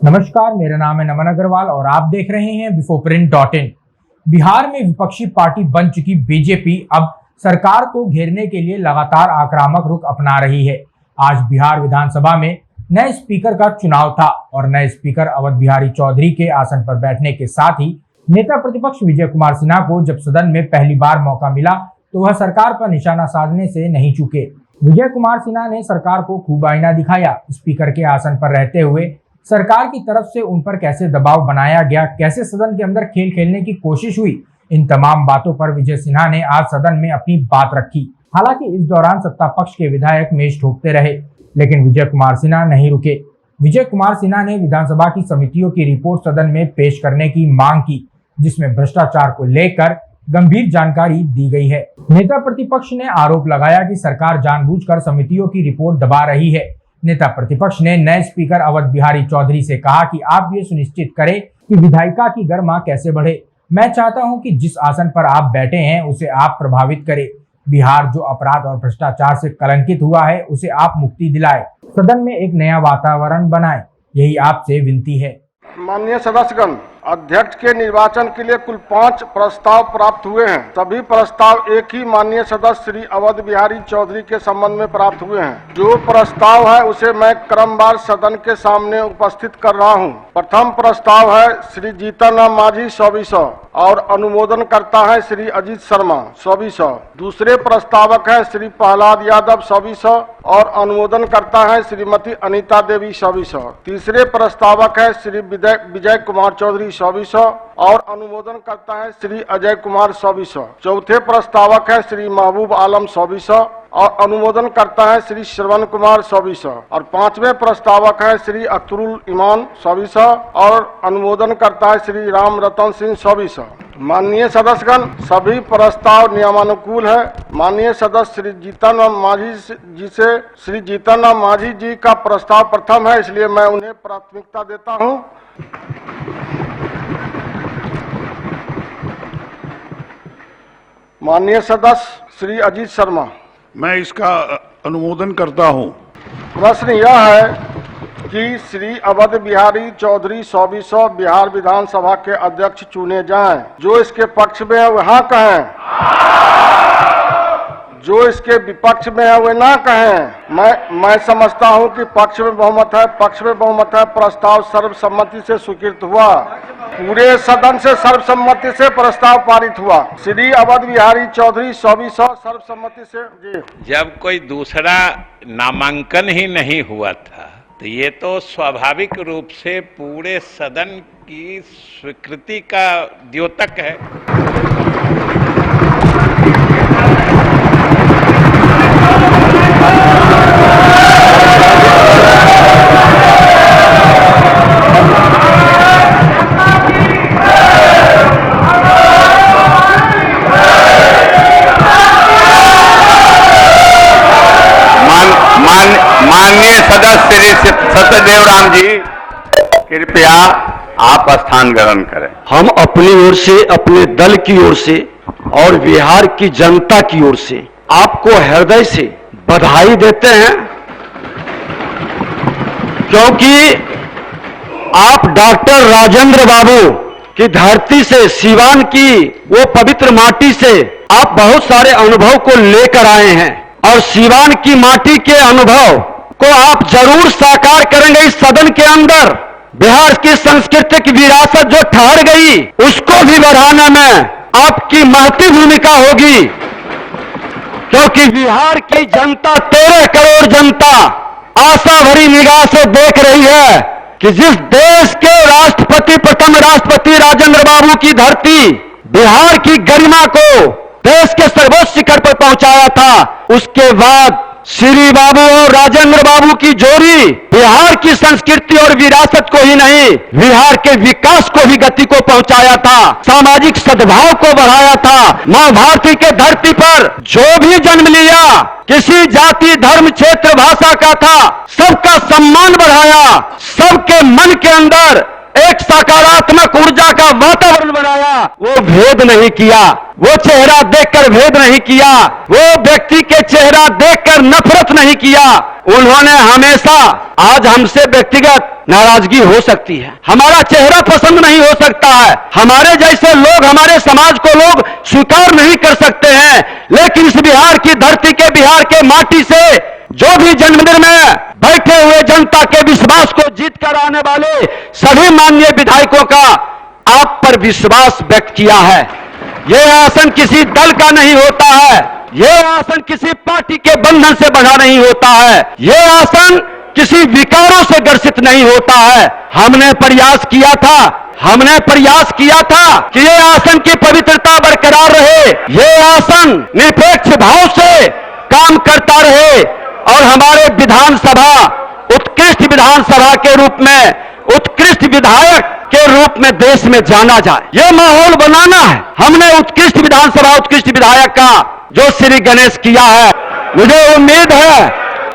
नमस्कार, मेरा नाम है नमन अग्रवाल और आप देख रहे हैं बिफोरप्रिंट.इन। बिहार में विपक्षी पार्टी बन चुकी बीजेपी अब सरकार को घेरने के लिए लगातार आक्रामक रुख अपना रही है। आज बिहार विधानसभा में नए स्पीकर का चुनाव था और नए स्पीकर अवध बिहारी चौधरी के आसन पर बैठने के साथ ही नेता प्रतिपक्ष विजय कुमार सिन्हा को जब सदन में पहली बार मौका मिला तो वह सरकार पर निशाना साधने से नहीं चूके। विजय कुमार सिन्हा ने सरकार को खूब आईना दिखाया। स्पीकर के आसन पर रहते हुए सरकार की तरफ से उन पर कैसे दबाव बनाया गया, कैसे सदन के अंदर खेल खेलने की कोशिश हुई, इन तमाम बातों पर विजय सिन्हा ने आज सदन में अपनी बात रखी। हालांकि इस दौरान सत्ता पक्ष के विधायक मेज ठोकते रहे, लेकिन विजय कुमार सिन्हा नहीं रुके। विजय कुमार सिन्हा ने विधानसभा की समितियों की रिपोर्ट सदन में पेश करने की मांग की, जिसमें भ्रष्टाचार को लेकर गंभीर जानकारी दी गई है। नेता प्रतिपक्ष ने आरोप लगाया कि सरकार जानबूझकर समितियों की रिपोर्ट दबा रही है। नेता प्रतिपक्ष ने नए स्पीकर अवध बिहारी चौधरी से कहा कि आप ये सुनिश्चित करें कि विधायिका की गरिमा कैसे बढ़े। मैं चाहता हूं कि जिस आसन पर आप बैठे हैं उसे आप प्रभावित करें। बिहार जो अपराध और भ्रष्टाचार से कलंकित हुआ है उसे आप मुक्ति दिलाए, सदन में एक नया वातावरण बनाए, यही आपसे विनती है। माननीय सदस्यगण, अध्यक्ष के निर्वाचन के लिए कुल 5 प्रस्ताव प्राप्त हुए हैं। सभी प्रस्ताव एक ही माननीय सदस्य श्री अवध बिहारी चौधरी के संबंध में प्राप्त हुए हैं। जो प्रस्ताव है उसे मैं क्रमवार सदन के सामने उपस्थित कर रहा हूं। प्रथम प्रस्ताव है श्री जीतन राम मांझी 2400 और अनुमोदन करता है श्री अजीत शर्मा 2400। दूसरे प्रस्तावक है श्री प्रहलाद यादव 2400 और अनुमोदन करता है श्रीमती अनीता देवी 2400। तीसरे प्रस्तावक है श्री विजय कुमार चौधरी 2400 और अनुमोदन करता है श्री अजय कुमार 2400। चौथे प्रस्तावक है श्री महबूब आलम 2400 और अनुमोदन करता है श्री श्रवण कुमार 2400 और पांचवें प्रस्तावक है श्री अख्तरुल ईमान 2400 और अनुमोदन करता है श्री राम रतन सिंह 2400। माननीय सदस्यगण, सभी प्रस्ताव नियमानुकूल है। माननीय सदस्य श्री जीतन राम मांझी जी से श्री जीतन राम मांझी जी का प्रस्ताव प्रथम है, इसलिए मैं उन्हें प्राथमिकता देता हूं। माननीय सदस्य श्री अजीत शर्मा, मैं इसका अनुमोदन करता हूं। प्रश्न यह है कि श्री अवध बिहारी चौधरी 2400 बिहार विधानसभा के अध्यक्ष चुने जाएं। जो इसके पक्ष में है वह हाँ कहें, जो इसके विपक्ष में है वह ना कहें। मैं समझता हूं कि पक्ष में बहुमत है। प्रस्ताव सर्वसम्मति से स्वीकृत हुआ। पूरे सदन से सर्वसम्मति से प्रस्ताव पारित हुआ। श्री अवध बिहारी चौधरी 2400 सर्वसम्मति से जी। जब कोई दूसरा नामांकन ही नहीं हुआ था तो ये तो स्वाभाविक रूप से पूरे सदन की स्वीकृति का द्योतक है। माननीय सदस्य श्री सत्यदेव राम जी, कृपया आप स्थान ग्रहण करें। हम अपनी ओर से, अपने दल की ओर से और बिहार की जनता की ओर से आपको हृदय से बधाई देते हैं, क्योंकि आप डॉक्टर राजेंद्र बाबू की धरती से, सीवान की वो पवित्र माटी से आप बहुत सारे अनुभव को लेकर आए हैं और सीवान की माटी के अनुभव को आप जरूर साकार करेंगे इस सदन के अंदर। बिहार की सांस्कृतिक विरासत जो ठहर गई उसको भी बढ़ाने में आपकी महती भूमिका होगी, क्योंकि बिहार की जनता 13 करोड़ जनता आशा भरी निगाह से देख रही है कि जिस देश के राष्ट्रपति, प्रथम राष्ट्रपति राजेंद्र बाबू की धरती बिहार की गरिमा को देश के सर्वोच्च शिखर पर पहुंचाया था, उसके बाद श्री बाबू और राजेंद्र बाबू की जोड़ी बिहार की संस्कृति और विरासत को ही नहीं, बिहार के विकास को भी गति को पहुंचाया था, सामाजिक सद्भाव को बढ़ाया था। मां भारती के धरती पर जो भी जन्म लिया, किसी जाति, धर्म, क्षेत्र, भाषा का था, सबका सम्मान बढ़ाया, सबके मन के अंदर एक सकारात्मक ऊर्जा का वातावरण बनाया, वो भेद नहीं किया। वो चेहरा देखकर भेद नहीं किया, वो व्यक्ति के चेहरा देखकर नफरत नहीं किया। उन्होंने हमेशा, आज हमसे व्यक्तिगत नाराजगी हो सकती है, हमारा चेहरा पसंद नहीं हो सकता है, हमारे जैसे लोग, हमारे समाज को लोग स्वीकार नहीं कर सकते हैं, लेकिन इस बिहार की धरती के, बिहार के माटी से जो भी जन्मदिन में बैठे हुए जनता के विश्वास को जीत कर आने वाले सभी माननीय विधायकों का आप पर विश्वास व्यक्त किया है। यह आसन किसी दल का नहीं होता है, यह आसन किसी पार्टी के बंधन से बंधा नहीं होता है, यह आसन किसी विकारों से ग्रसित नहीं होता है। हमने प्रयास किया था कि यह आसन की पवित्रता बरकरार रहे, यह आसन निरपेक्ष भाव से काम करता रहे और हमारे विधानसभा उत्कृष्ट विधानसभा के रूप में, उत्कृष्ट विधायक के रूप में देश में जाना जाए, यह माहौल बनाना है। हमने उत्कृष्ट विधानसभा, उत्कृष्ट विधायक का जो श्री गणेश किया है, मुझे उम्मीद है,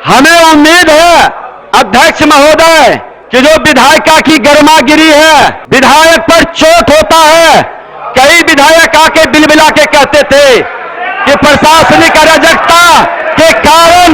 हमें उम्मीद है अध्यक्ष महोदय कि जो विधायिका की गरिमागिरी है, विधायक पर चोट होता है। कई विधायक आके बिलबिला के कहते थे कि प्रशासनिक अराजकता के कारण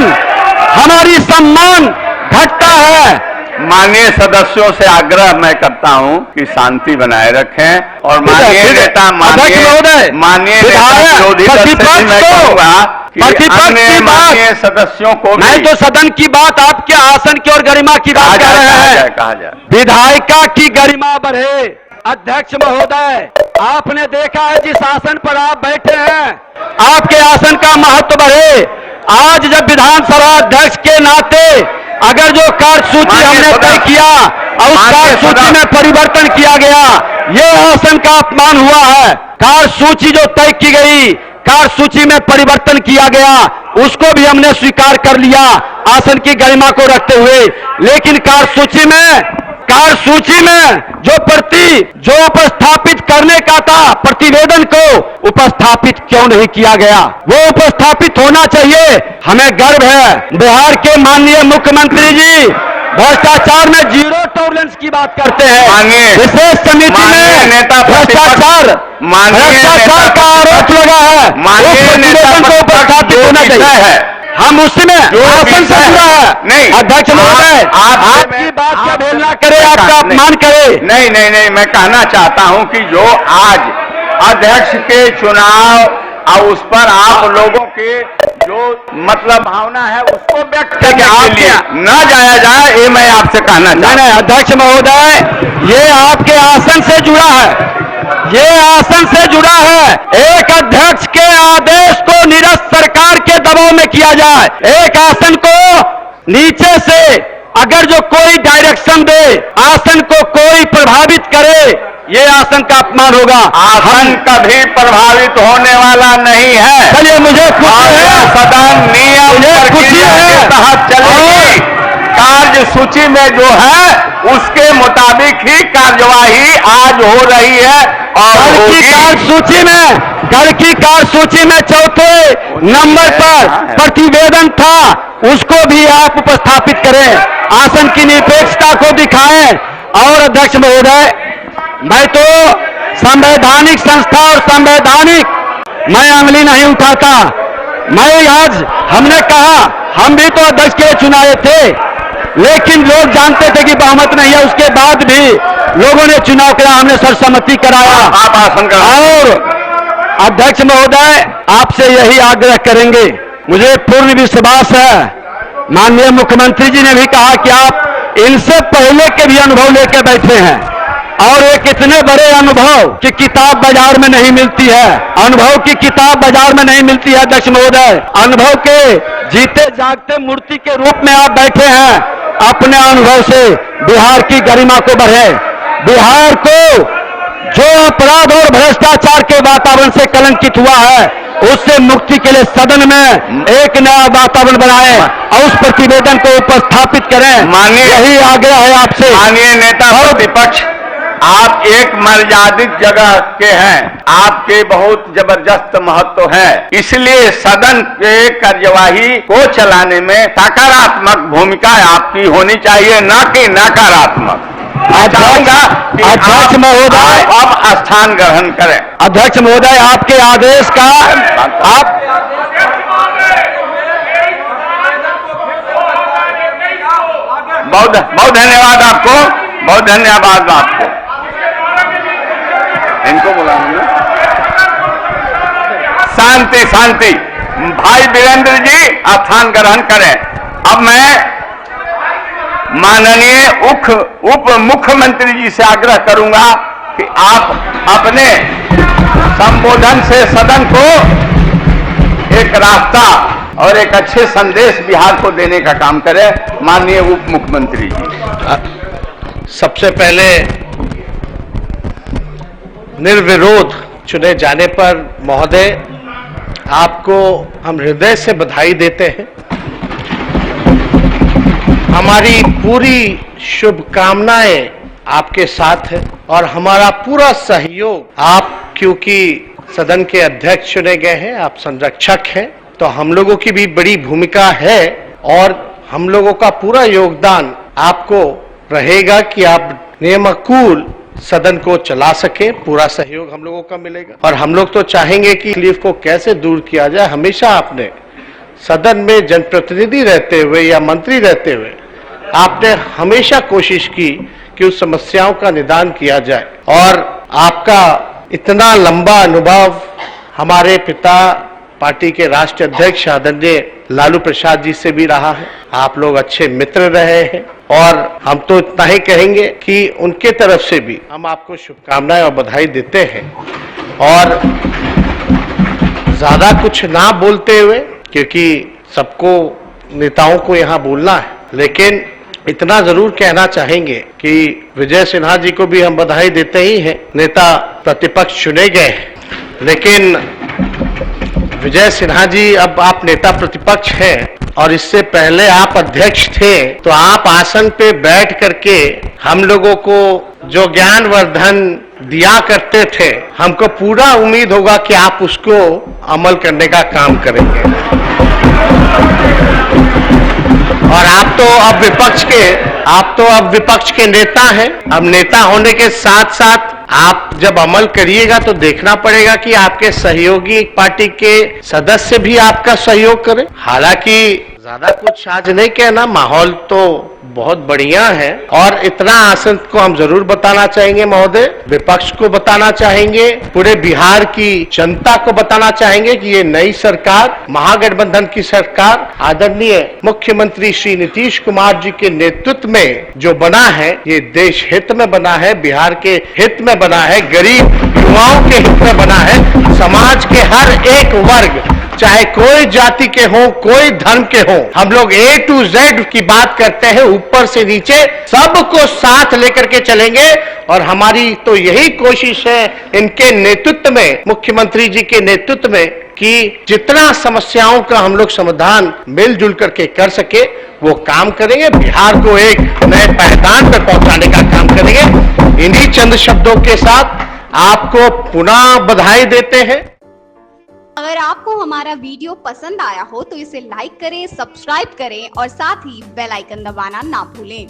हमारी सम्मान घटता है। माननीय सदस्यों से आग्रह मैं करता हूं कि शांति बनाए रखें और माननीय नेता, माननीय विरोधी दल से भी मैं कहूंगा कि अन्य माननीय सदस्यों को भी, नहीं तो सदन की बात, आपके आसन की और गरिमा की बात कर रहे हैं, कहा जाए विधायिका की गरिमा बढ़े। अध्यक्ष महोदय, आपने देखा है जिस आसन पर आप बैठे हैं, आपके आसन का महत्व बढ़े। आज जब विधानसभा अध्यक्ष के नाते अगर जो कार्यसूची हमने तय किया और उस कार्यसूची में परिवर्तन किया गया, ये आसन का अपमान हुआ है। कार्यसूची जो तय की गई, कार्यसूची में परिवर्तन किया गया, उसको भी हमने स्वीकार कर लिया आसन की गरिमा को रखते हुए, लेकिन कार्यसूची में जो उपस्थापित करने का था प्रतिवेदन को उपस्थापित क्यों नहीं किया गया? वो उपस्थापित होना चाहिए। हमें गर्व है, बिहार के माननीय मुख्यमंत्री जी भ्रष्टाचार में जीरो टॉलरेंस की बात करते हैं। विशेष समिति में भ्रष्टाचार का आरोप लगा है, उस प्रतिवेदन को उपस्थापित होना चाहिए। हम उसमें आसन से जुड़ा है। नहीं अध्यक्ष महोदय, आपकी बात का भेलना करे, आपका अपमान करे। नहीं, मैं कहना चाहता हूं कि जो आज अध्यक्ष के चुनाव और उस पर आप लोगों के जो मतलब भावना है उसको व्यक्त करने के लिए न जाया जाए, ये मैं आपसे कहना चाहता हूं। नहीं अध्यक्ष महोदय, ये आपके आसन से जुड़ा है, ये आसन से जुड़ा है। एक अध्यक्ष के आदेश को निरस्त सरकार के दबाव में किया जाए, एक आसन को नीचे से अगर जो कोई डायरेक्शन दे, आसन को कोई प्रभावित करे, ये आसन का अपमान होगा। आसन कभी प्रभावित होने वाला नहीं है। चलिए, मुझे खुशी है, सदन नियम प्रक्रिया के तहत चलेगी। कार्य सूची में जो है उसके मुताबिक ही कार्यवाही आज हो रही है और कल की कार्यसूची में चौथे नंबर पर प्रतिवेदन था, उसको भी आप उपस्थापित करें, आसन की निरपेक्षता को दिखाएं। और अध्यक्ष महोदय, मैं तो संवैधानिक संस्था और संवैधानिक मैं अंगली नहीं उठाता। मैं आज हमने कहा, हम भी तो अध्यक्ष के चुनाए थे, लेकिन लोग जानते थे कि बहुमत नहीं है, उसके बाद भी लोगों ने चुनाव कराया, हमने सर्वसम्मति कराया। आप आसन का और अध्यक्ष महोदय, आपसे यही आग्रह करेंगे, मुझे पूर्ण विश्वास है, माननीय मुख्यमंत्री जी ने भी कहा कि आप इनसे पहले के भी अनुभव लेकर बैठे हैं और एक इतने बड़े अनुभव की किताब बाजार में नहीं मिलती है, अनुभव की किताब बाजार में नहीं मिलती है। अध्यक्ष महोदय, अनुभव के जीते जागते मूर्ति के रूप में आप बैठे हैं, अपने अनुभव से बिहार की गरिमा को बढ़े, बिहार को जो अपराध और भ्रष्टाचार के वातावरण से कलंकित हुआ है, उससे मुक्ति के लिए सदन में एक नया वातावरण बनाएं और उस प्रतिवेदन को उपस्थापित करें। माननीय, यही आग्रह है आपसे। माननीय नेता प्रतिपक्ष, आप एक मर्यादित जगह के हैं, आपके बहुत जबरदस्त महत्व है, इसलिए सदन के कार्यवाही को चलाने में सकारात्मक भूमिका आपकी होनी चाहिए, न कि नकारात्मक। अध्यक्ष महोदय अब स्थान ग्रहण करें। अध्यक्ष महोदय, आपके आदेश का आप बहुत बहुत धन्यवाद आपको, बहुत धन्यवाद आपको। इनको बुलाऊंगा। शांति शांति। भाई वीरेंद्र जी स्थान ग्रहण करें। अब मैं माननीय उप मुख्यमंत्री जी से आग्रह करूंगा कि आप अपने संबोधन से सदन को एक रास्ता और एक अच्छे संदेश बिहार को देने का काम करें। माननीय उप मुख्यमंत्री जी। सबसे पहले निर्विरोध चुने जाने पर महोदय आपको हम हृदय से बधाई देते हैं। हमारी पूरी शुभकामनाएं आपके साथ है और हमारा पूरा सहयोग। आप क्योंकि सदन के अध्यक्ष चुने गए हैं, आप संरक्षक हैं, तो हम लोगों की भी बड़ी भूमिका है और हम लोगों का पूरा योगदान आपको रहेगा कि आप नियमानुकूल सदन को चला सके। पूरा सहयोग हम लोगों का मिलेगा और हम लोग तो चाहेंगे कि तकलीफ को कैसे दूर किया जाए। हमेशा आपने सदन में जनप्रतिनिधि रहते हुए या मंत्री रहते हुए आपने हमेशा कोशिश की कि उस समस्याओं का निदान किया जाए और आपका इतना लंबा अनुभव हमारे पिता पार्टी के राष्ट्रीय अध्यक्ष आदरणीय लालू प्रसाद जी से भी रहा है। आप लोग अच्छे मित्र रहे हैं और हम तो इतना ही कहेंगे कि उनके तरफ से भी हम आपको शुभकामनाएं और बधाई देते हैं। और ज्यादा कुछ ना बोलते हुए, क्योंकि सबको नेताओं को यहाँ बोलना है, लेकिन इतना जरूर कहना चाहेंगे कि विजय सिन्हा जी को भी हम बधाई देते ही हैं। नेता प्रतिपक्ष चुने गए हैं, लेकिन विजय सिन्हा जी अब आप नेता प्रतिपक्ष हैं और इससे पहले आप अध्यक्ष थे, तो आप आसन पे बैठ करके हम लोगों को जो ज्ञानवर्धन दिया करते थे, हमको पूरा उम्मीद होगा कि आप उसको अमल करने का काम करेंगे। और आप तो अब विपक्ष के नेता हैं। अब नेता होने के साथ साथ आप जब अमल करिएगा तो देखना पड़ेगा कि आपके सहयोगी पार्टी के सदस्य भी आपका सहयोग करें। हालांकि ज्यादा कुछ आज नहीं कहना, माहौल तो बहुत बढ़िया है और इतना आसन को हम जरूर बताना चाहेंगे महोदय, विपक्ष को बताना चाहेंगे, पूरे बिहार की जनता को बताना चाहेंगे कि ये नई सरकार, महागठबंधन की सरकार आदरणीय मुख्यमंत्री श्री नीतीश कुमार जी के नेतृत्व में जो बना है, ये देश हित में बना है, बिहार के हित में बना है, गरीब युवाओं के हित में बना है, समाज के हर एक वर्ग, चाहे कोई जाति के हो, कोई धर्म के हो, हम लोग A to Z की बात करते हैं, ऊपर से नीचे सबको साथ लेकर के चलेंगे। और हमारी तो यही कोशिश है इनके नेतृत्व में, मुख्यमंत्री जी के नेतृत्व में, कि जितना समस्याओं का हम लोग समाधान मिलजुल करके कर सके वो काम करेंगे, बिहार को एक नए पैदान पर पहुंचाने का काम करेंगे। इन्हीं चंद शब्दों के साथ आपको पुनः बधाई देते हैं। अगर आपको हमारा वीडियो पसंद आया हो तो इसे लाइक करें, सब्सक्राइब करें और साथ ही बेल आइकन दबाना ना भूलें।